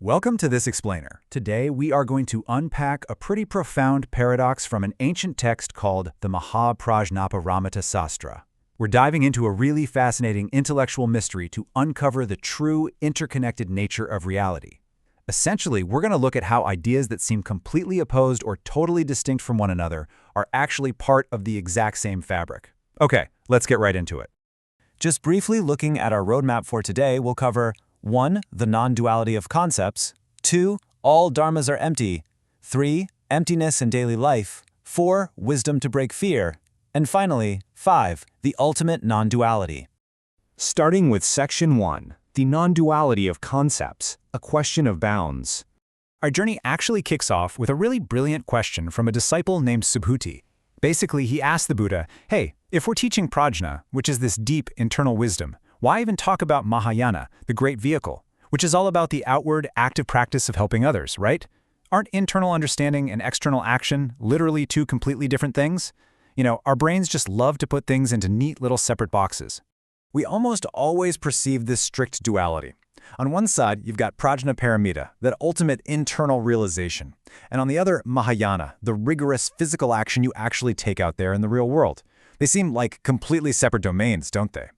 Welcome to This Explainer. Today we are going to unpack a pretty profound paradox from an ancient text called the Mahaprajnaparamita Sastra. We're diving into a really fascinating intellectual mystery to uncover the true interconnected nature of reality. Essentially, we're going to look at how ideas that seem completely opposed or totally distinct from one another are actually part of the exact same fabric. Okay, let's get right into it. Just briefly looking at our roadmap for today, we'll cover 1. The non-duality of concepts. 2. All dharmas are empty. 3. Emptiness in daily life. 4. Wisdom to break fear. And finally, 5. The ultimate non-duality. Starting with Section 1, the non-duality of concepts, a question of bounds. Our journey actually kicks off with a really brilliant question from a disciple named Subhuti. Basically, he asked the Buddha, hey, if we're teaching prajna, which is this deep internal wisdom, why even talk about Mahayana, the great vehicle, which is all about the outward, active practice of helping others, right? Aren't internal understanding and external action literally two completely different things? You know, our brains just love to put things into neat little separate boxes. We almost always perceive this strict duality. On one side, you've got Prajnaparamita, that ultimate internal realization. And on the other, Mahayana, the rigorous physical action you actually take out there in the real world. They seem like completely separate domains, don't they?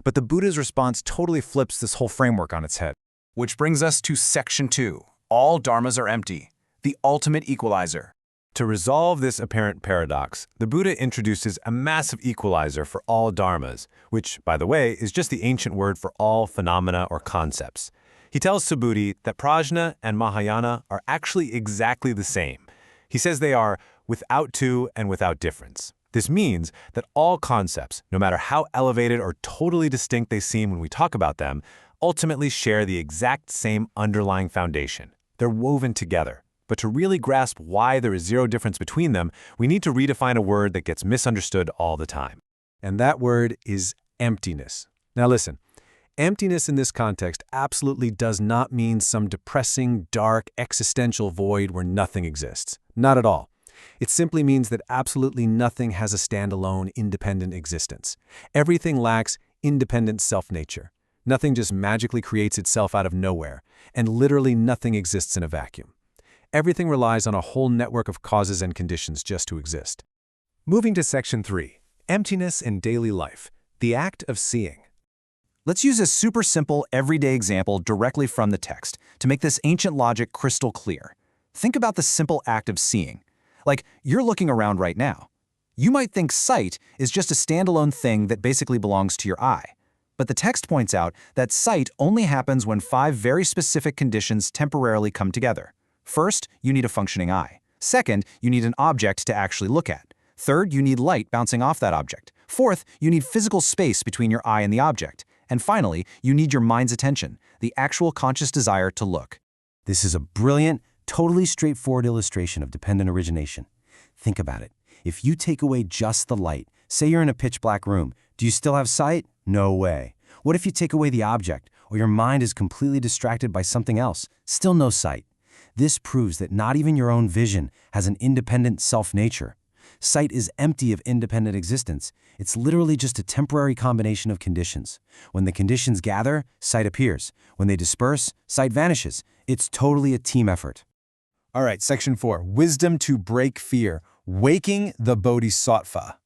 But the Buddha's response totally flips this whole framework on its head. Which brings us to Section 2, all dharmas are empty, the ultimate equalizer. To resolve this apparent paradox, the Buddha introduces a massive equalizer for all dharmas, which, by the way, is just the ancient word for all phenomena or concepts. He tells Subhuti that prajna and Mahayana are actually exactly the same. He says they are without two and without difference. This means that all concepts, no matter how elevated or totally distinct they seem when we talk about them, ultimately share the exact same underlying foundation. They're woven together. But to really grasp why there is zero difference between them, we need to redefine a word that gets misunderstood all the time. And that word is emptiness. Now listen, emptiness in this context absolutely does not mean some depressing, dark, existential void where nothing exists. Not at all. It simply means that absolutely nothing has a standalone, independent existence. Everything lacks independent self-nature. Nothing just magically creates itself out of nowhere, and literally nothing exists in a vacuum. Everything relies on a whole network of causes and conditions just to exist. Moving to Section 3, emptiness in daily life, the act of seeing. Let's use a super simple, everyday example directly from the text to make this ancient logic crystal clear. Think about the simple act of seeing. Like, you're looking around right now. You might think sight is just a standalone thing that basically belongs to your eye. But the text points out that sight only happens when 5 very specific conditions temporarily come together. First, you need a functioning eye. Second, you need an object to actually look at. Third, you need light bouncing off that object. Fourth, you need physical space between your eye and the object. And finally, you need your mind's attention, the actual conscious desire to look. This is a brilliant, totally straightforward illustration of dependent origination. Think about it. If you take away just the light, say you're in a pitch-black room, do you still have sight? No way. What if you take away the object, or your mind is completely distracted by something else? Still no sight. This proves that not even your own vision has an independent self-nature. Sight is empty of independent existence. It's literally just a temporary combination of conditions. When the conditions gather, sight appears. When they disperse, sight vanishes. It's totally a team effort. All right, Section 4, wisdom to break fear, waking the bodhisattva.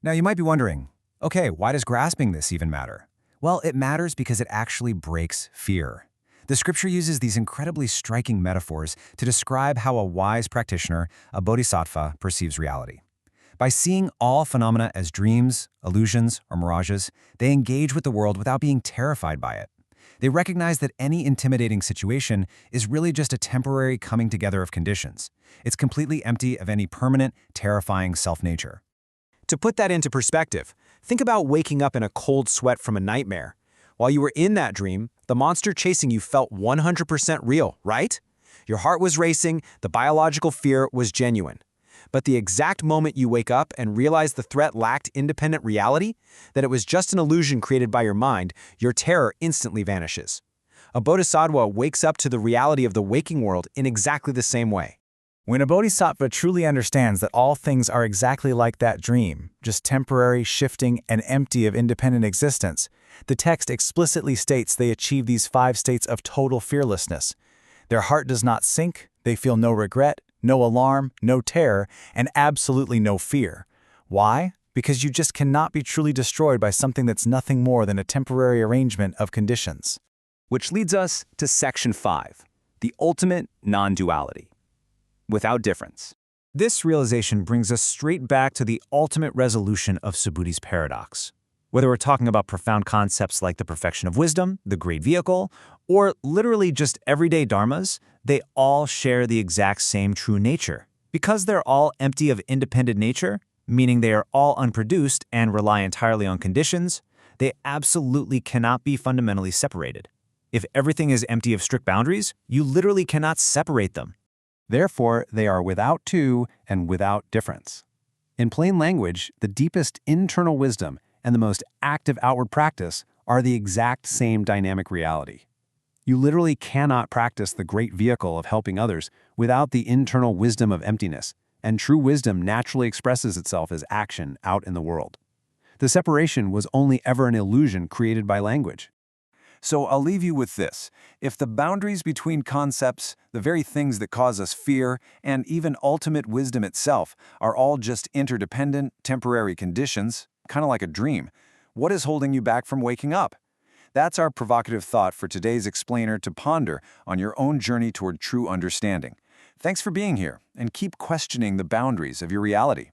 Now you might be wondering, okay, why does grasping this even matter? Well, it matters because it actually breaks fear. The scripture uses these incredibly striking metaphors to describe how a wise practitioner, a bodhisattva, perceives reality. By seeing all phenomena as dreams, illusions, or mirages, they engage with the world without being terrified by it. They recognize that any intimidating situation is really just a temporary coming together of conditions. It's completely empty of any permanent, terrifying self-nature. To put that into perspective, think about waking up in a cold sweat from a nightmare. While you were in that dream, the monster chasing you felt 100% real, right? Your heart was racing, the biological fear was genuine. But the exact moment you wake up and realize the threat lacked independent reality, that it was just an illusion created by your mind, your terror instantly vanishes. A bodhisattva wakes up to the reality of the waking world in exactly the same way. When a bodhisattva truly understands that all things are exactly like that dream, just temporary, shifting, and empty of independent existence, the text explicitly states they achieve these 5 states of total fearlessness. Their heart does not sink, they feel no regret, no alarm, no terror, and absolutely no fear. Why? Because you just cannot be truly destroyed by something that's nothing more than a temporary arrangement of conditions. Which leads us to Section 5, the ultimate non-duality. Without difference. This realization brings us straight back to the ultimate resolution of Subhuti's paradox. Whether we're talking about profound concepts like the perfection of wisdom, the great vehicle, or literally just everyday dharmas, they all share the exact same true nature. Because they're all empty of independent nature, meaning they are all unproduced and rely entirely on conditions, they absolutely cannot be fundamentally separated. If everything is empty of strict boundaries, you literally cannot separate them. Therefore, they are without two and without difference. In plain language, the deepest internal wisdom and the most active outward practice are the exact same dynamic reality. You literally cannot practice the great vehicle of helping others without the internal wisdom of emptiness, and true wisdom naturally expresses itself as action out in the world. The separation was only ever an illusion created by language. So I'll leave you with this. If the boundaries between concepts, the very things that cause us fear, and even ultimate wisdom itself are all just interdependent, temporary conditions, kind of like a dream, what is holding you back from waking up? That's our provocative thought for today's explainer to ponder on your own journey toward true understanding. Thanks for being here, and keep questioning the boundaries of your reality.